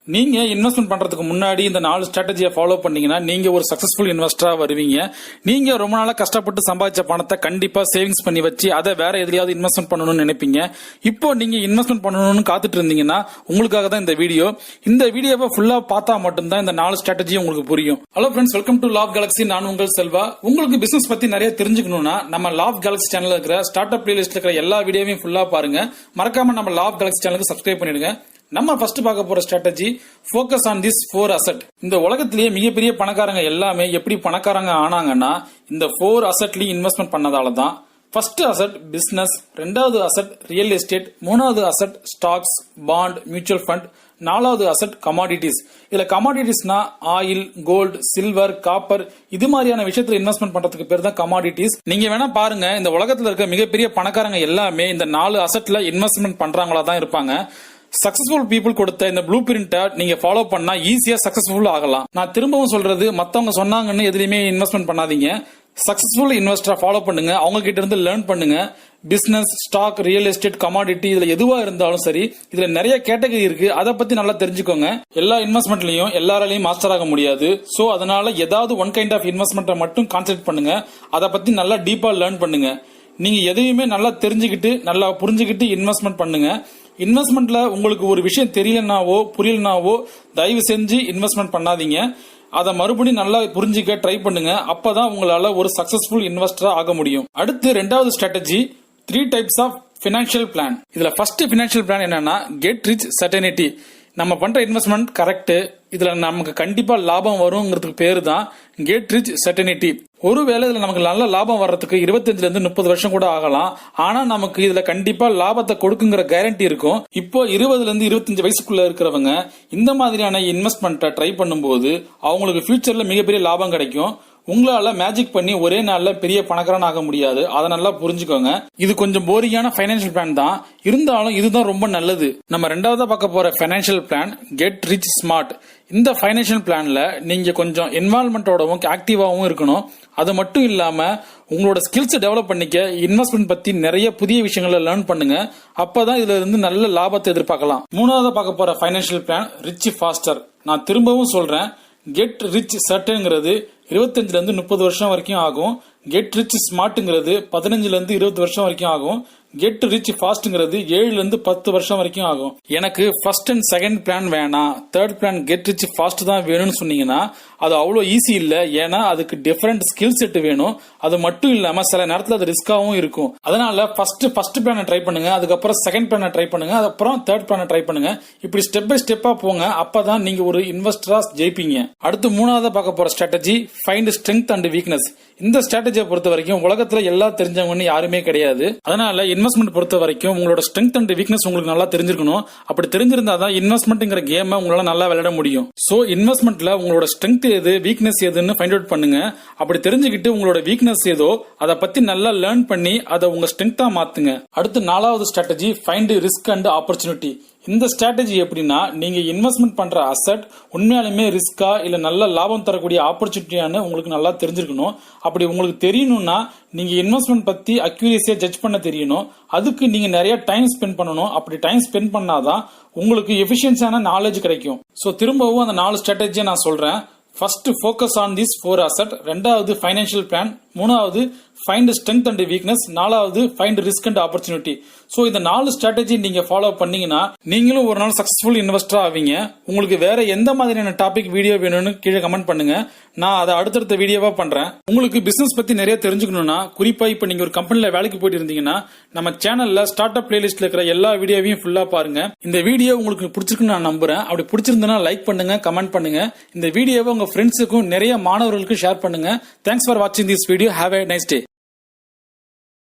நீங்க இன்வெஸ்ட்மெண்ட் பண்றதுக்கு முன்னாடி இந்த 4 ஸ்ட்ராட்டஜியை ஃபாலோ பண்ணீங்கன்னா நீங்க ஒரு சக்சஸ்ஃபுல் இன்வெஸ்டரா வருவீங்க. நீங்க ரொம்ப நாளா கஷ்டப்பட்டு சம்பாதிச்ச பணத்தை கண்டிப்பா சேவிங்ஸ் பண்ணி வச்சு அதை வேற எதுலயாவது இன்வெஸ்ட்மெண்ட் பண்ணணும்னு நினைப்பீங்க. இப்போ நீங்க இன்வெஸ்ட்மெண்ட் பண்ணணும்னு காத்துட்டு இருந்தீங்கன்னா உங்களுக்காக தான் இந்த வீடியோ. இந்த வீடியோவை ஃபுல்லா பார்த்தா மட்டும்தான் இந்த 4 ஸ்ட்ராட்டஜி உங்களுக்கு புரியும். Hello friends, welcome to law of galaxy. நான் உங்கள் செல்வா. உங்களுக்கு பிசினஸ் பத்தி நிறைய தெரிஞ்சுக்கணும்னா நம்ம லா ஆஃப் கேலக்ஸி சேனல்ல இருக்கிற ஸ்டார்ட் அப் பிளேலிஸ்ட்ல இருக்கிற எல்லா வீடியோவையும் ஃபுல்லா பாருங்க. மறக்காம நம்ம லா ஆஃப் கேலக்ஸி சேனலுக்கு சப்ஸ்கிரைப் பண்ணிடுங்க. நம்ம ஃபர்ஸ்ட் பார்க்க போற strategy focus on this 4 asset. இந்த உலகத்திலேயே மிகப்பெரிய பணக்காரங்க எல்லாமே எப்படி பணக்காரங்க ஆனாங்கன்னா இந்த 4 அசெட்லயும் இன்வெஸ்ட்மெண்ட் பண்ணதால தான். ஃபர்ஸ்ட் அசெட் பிசினஸ், ரெண்டாவது அசெட் ரியல் எஸ்டேட், மூணாவது asset stocks, bond, mutual fund, நாலாவது அசெட் கமாடிட்டிஸ். இதுல கமாடிட்டிஸ்னா ஆயில், கோல்டு, சில்வர், காப்பர் இது மாதிரியான விஷயத்துல இன்வெஸ்ட்மெண்ட் பண்றதுக்கு பேர் தான் கமாடிட்டிஸ். நீங்க வேணா பாருங்க, இந்த உலகத்துல இருக்க மிகப்பெரிய பணக்காரங்க எல்லாமே இந்த 4 அசெட்ல இன்வெஸ்ட்மெண்ட் பண்றாங்களா தான் இருப்பாங்க. சக்சஸ்ஃபுல் பீப்புள் கொடுத்த இந்த ப்ளூ பிரிண்ட்டை நீங்க ஃபாலோ பண்ணா ஈஸியா சக்சஸ்ஃபுல் ஆகலாம். நான் திரும்பவும் சொல்றது, மத்தவங்க சொன்னாங்கன்னு எதுலயுமே இன்வெஸ்ட்மெண்ட் பண்ணாதீங்க. சக்சஸ்ஃபுல் இன்வெஸ்டரா ஃபாலோ பண்ணுங்க, அவங்க கிட்ட இருந்து லேர்ன் பண்ணுங்க. Business, stock, real estate, commodity இதுல எதுவா இருந்தாலும் சரி, இதுல நிறைய கேட்டகரி இருக்கு. அதை பத்தி நல்லா தெரிஞ்சுக்கோங்க. எல்லா இன்வெஸ்ட்மெண்ட்லயும் எல்லாராலையும் மாஸ்டர் ஆக முடியாது. சோ அதனால ஏதாவது ஒன் கைண்ட் ஆஃப் இன்வெஸ்ட்மெண்ட்டை மட்டும் கான்சென்ட்ரேட் பண்ணுங்க. அதை பத்தி நல்லா டீப்பா லேர்ன் பண்ணுங்க. நீங்க எதையுமே நல்லா தெரிஞ்சுக்கிட்டு நல்லா புரிஞ்சுக்கிட்டு இன்வெஸ்ட்மெண்ட் பண்ணுங்க. இன்வெஸ்ட்மெண்ட்ல உங்களுக்கு ஒரு விஷயம் தெரியலனாவோ புரியலனாவோ தயவு செஞ்சு இன்வெஸ்ட்மெண்ட் பண்ணாதீங்க. அதை மறுபடியும் நல்லா புரிஞ்சுக்க ட்ரை பண்ணுங்க. அப்பதான் உங்களால ஒரு சக்சஸ்ஃபுல் இன்வெஸ்டரா ஆக முடியும். அடுத்து ரெண்டாவது strategy 3 types of financial plan. இதுல ஃபர்ஸ்ட் பினான்சியல் பிளான் என்னன்னா கெட் ரிச் சர்டனிட்டி. நம்ம பண்ற இன்வெஸ்ட்மெண்ட் கரெக்ட், இதுல நமக்கு கண்டிப்பா லாபம் வருங்கிறதுக்கு பேரு தான் கெட் ரிச் சர்டனிட்டி. ஒருவேளை இதுல நமக்கு நல்ல லாபம் வர்றதுக்கு 25 இருந்து 30 வருஷம் கூட ஆகலாம். ஆனா நமக்கு இதுல கண்டிப்பா லாபத்தை கொடுக்குங்கிற கேரண்டி இருக்கும். இப்போ 20 இருந்து 25 வயசுக்குள்ள இருக்கிறவங்க இந்த மாதிரியான இன்வெஸ்ட்மெண்ட்டை ட்ரை பண்ணும்போது அவங்களுக்கு ஃபியூச்சர்ல மிகப்பெரிய லாபம் கிடைக்கும். உங்களால மேஜிக் பண்ணி ஒரே நாள்ல பெரிய பணக்காரன் ஆக முடியாது. அதை நல்லா புரிஞ்சுக்கோங்க. இது கொஞ்சம் போரிங்கான பைனான்சியல் பிளான் தான், இருந்தாலும் இதுதான் ரொம்ப நல்லது. நம்ம ரெண்டாவதா பார்க்க போற financial plan get rich smart. இந்த பைனான்சியல் பிளான்ல நீங்க கொஞ்சம் என்வால்மெண்டோடவும் ஆக்டிவாவும் இருக்கணும். அது மட்டும் இல்லாம உங்களோட ஸ்கில்ஸ் டெவலப் பண்ணிக்க இன்வெஸ்ட்மெண்ட் பத்தி நிறைய புதிய விஷயங்களை லேர்ன் பண்ணுங்க. அப்பதான் இதுல இருந்து நல்ல லாபத்தை எதிர்பார்க்கலாம். மூணாவதா பார்க்க போற பைனான்சியல் பிளான் ரிச் ஃபாஸ்டர். நான் திரும்பவும் சொல்றேன், கெட் ரிச் சர்டன்ங்கிறது 25 இருந்து 30 வருஷம் வரைக்கும் ஆகும். கெட் ரிச் ஸ்மார்ட்ங்கிறது 15 இருந்து 20 வருஷம் வரைக்கும் ஆகும். கெட் ரிச் ஃபாஸ்ட்ங்கிறது 7 இருந்து 10 வருஷம் வரைக்கும் ஆகும். எனக்கு ஃபர்ஸ்ட் அண்ட் செகண்ட் பிளான் வேணாம், third plan get rich fast தான் வேணும்னு சொன்னீங்கன்னா அது அவ்வளவு ஈஸி இல்ல. ஏன்னா அதுக்கு டிஃபரெண்ட் ஸ்கில் செட் வேணும். அது மட்டும் இல்லாம சில நேரத்துல அது ரிஸ்காவும் இருக்கும். அதனால ஃபர்ஸ்ட் பிளானை ட்ரை பண்ணுங்க, அதுக்கப்புறம் செகண்ட் பிளானை ட்ரை பண்ணுங்க, அதுக்கப்புறம் தேர்ட் பிளானை ட்ரை பண்ணுங்க. இப்படி ஸ்டெப் பை ஸ்டெப்பா போங்க. அப்பதான் நீங்க ஒரு இன்வெஸ்டரா ஜெயிப்பீங்க. அடுத்து மூணாவதா பார்க்க போற strategy find strength and weakness. இந்த ஸ்ட்ராட்டஜியை பொறுத்த வரைக்கும் உலகத்துல எல்லாம் தெரிஞ்சவங்கன்னு யாருமே கிடையாது. அதனால இன்வெஸ்ட்மெண்ட் பொறுத்த வரைக்கும் உங்களோட ஸ்ட்ரெங்த் அண்ட் வீக்னஸ் உங்களுக்கு நல்லா தெரிஞ்சிருக்கணும். அப்படி தெரிஞ்சிருந்தா தான் இன்வெஸ்ட்மெண்ட்ங்கிற கேமை உங்களால நல்லா விளையாட முடியும். சோ இன்வெஸ்ட்மெண்ட்ல உங்களோட ஸ்ட்ரெங்த் எது, வீக்னஸ் எதுன்னு ஃபைண்ட் அவுட் பண்ணுங்க. அப்படி தெரிஞ்சுக்கிட்டு உங்களோட வீக்னஸ் ஏதோ அதை பத்தி நல்லா லேர்ன் பண்ணி அதை உங்க ஸ்ட்ரெங்தா மாத்துங்க. அடுத்து நாலாவது strategy find risk and opportunity. இந்த ஸ்ட்ராட்டஜி எப்படின்னா, நீங்க இன்வெஸ்ட்மெண்ட் பண்ற அசெட் உண்மையாலுமே ரிஸ்கா இல்ல நல்ல லாபம் தரக்கூடிய ஆப்பர்ச்சுனிட்டியானு உங்களுக்கு நல்லா தெரிஞ்சிருக்கணும். அப்படி உங்களுக்கு தெரியணும்னா நீங்க இன்வெஸ்ட்மெண்ட் பத்தி அக்யூரேசியா ஜட்ஜ் பண்ண தெரியணும். அதுக்கு நீங்க நிறைய டைம் ஸ்பெண்ட் பண்ணணும். அப்படி டைம் ஸ்பெண்ட் பண்ணாதான் உங்களுக்கு எஃபிஷியன்சியான நாலேஜ் கிடைக்கும். சோ திரும்பவும் அந்த 4 ஸ்ட்ராட்டஜியை நான் சொல்றேன். First focus on this 4 asset, ரெண்டாவது ஃபைனான்சியல் பிளான், மூணாவது ஃபைண்ட் ஸ்ட்ரெங்த் அண்ட் வீக்னஸ், நாலாவது find risk and opportunity. So இந்த 4 ஸ்ட்ராட்டஜி நீங்க ஃபாலோ பண்ணீங்கன்னா நீங்களும் ஒரு நாள் சக்சஸ்ஃபுல் இன்வெஸ்டரா ஆவீங்க. உங்களுக்கு வேற எந்த மாதிரியான டாபிக் வீடியோ வேணும்னு கீழே கமெண்ட் பண்ணுங்க. நான் அதை அடுத்தடுத்த வீடியோவா பண்றேன். உங்களுக்கு பிசினஸ் பத்தி நிறைய தெரிஞ்சுக்கணும்னா, குறிப்பா இப்ப நீங்க ஒரு கம்பெனில வேலைக்கு போயிட்டு இருந்தீங்கன்னா நம்ம சேனல்ல ஸ்டார்ட் அப் பிளேலிஸ்ட்ல இருக்கிற எல்லா வீடியோவையும் ஃபுல்லா பாருங்க. இந்த வீடியோ உங்களுக்கு பிடிச்சிருக்குன்னு நான் நம்புறேன். அப்படி பிடிச்சிருந்தா லைக் பண்ணுங்க, கமெண்ட் பண்ணுங்க. இந்த வீடியோவை உங்க ஃப்ரெண்ட்ஸுக்கும் நிறைய மாணவர்களுக்கும் ஷேர் பண்ணுங்க. தேங்க்ஸ் ஃபார் வாட்சிங் this video. Have a nice day.